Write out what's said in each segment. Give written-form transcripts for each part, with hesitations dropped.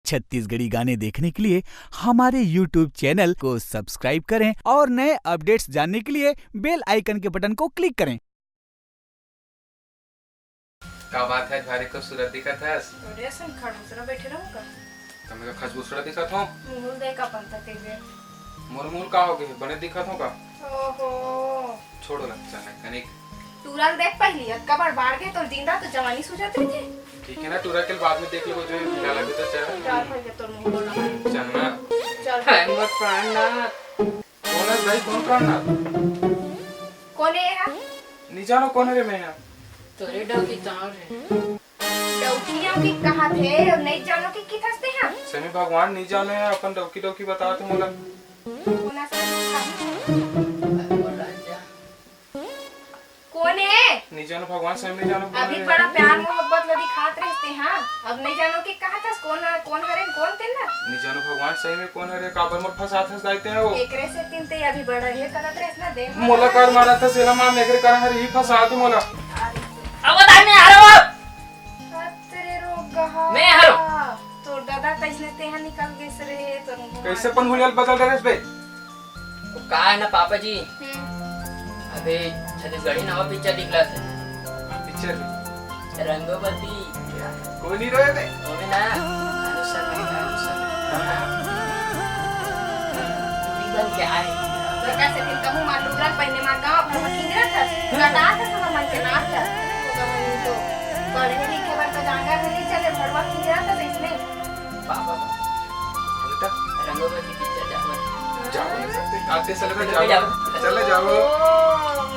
छत्तीसगढ़ी गाने देखने के लिए हमारे YouTube चैनल को सब्सक्राइब करें और नए अपडेट्स जानने के लिए बेल आइकन के बटन को क्लिक करें। का बात है भारी को सूरत दिखत है अरे असन खड़ूसरा बैठे रहूं का तमे का खजबूसरा दिखत हो मुंह देखा पंता तेरे मुरमुल का हो गए बने दिखत हो का ओहो छोड़ो ना चल कनिक तुरंत देख पहली अक्का बार बाढ़ गए तो दिन रात तो जवानी सूझत रही थी। ठीक है ना टूरा के बाद में देख लो जो हीरा लगे तो चल चार भाई तो मुंह बोला चल ना चल है मत प्राणनाथ कौन है भाई कौन प्राणनाथ कौन है यार नहीं जानो कौन है रे मैं तोरे डौकी तार है डौकियों की कहां थे और नहीं जानो कि किथस थे हम समी भगवान नहीं जाने हैं अपन डौकी डौकी बता तो मोला कौन सा राजा कौन है नहीं जानो भगवान सही नहीं जानो कौन अभी है। बड़ा प्यार मोहब्बत लगी खात रहते हैं अब नहीं जानो कि कहां था कौन हरे कौन थे ना नहीं जानो भगवान सही में कौन है रे काबर में फंसात हंस जाते हैं वो एकरे से तीन ते अभी बड़ा है करत रहे ना दे मोला कर मारा था सेला मां मेरे कर हर ही फंसा दे मोला अब बता मैं आ रहा हूं तेरे रोग गहा मैं हरो तो दादा कैसे ते हैं निकल गए सरे तो कैसे पन हुलियल बदल रहे बे वो का है ना पापा जी अबे छत्तीसगढ़ी नवा पिक्चर निकला था पिक्चर रंगोवती कोई नहीं रोए बे ओमे ना अनुसर मेहता अनुसर निकल के आए तो कैसे दिन कहूं मान लुगरा पहने मार गांव भर में किंगरा था लगा था सब मन के नाच था तो मैंने तो पढ़ने लिखे बार का जांगा नहीं चले भरवा किंगरा था इसमें पापा बेटा रंगोवती पिक्चर जाओ जाओ नहीं सकते आते चले जाओ चले जाओ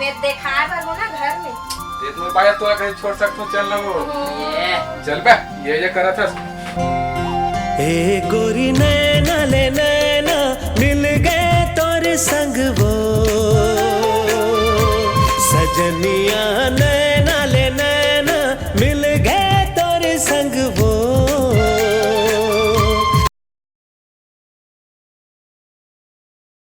मैं दिखाए पर हो ना घर में ये तुम्हें पाया तो कहीं छोड़ सकते हो चल ना वो ये चल बे ये करा था ए गोरी नैना ले नैना मिल गए तोरे संग वो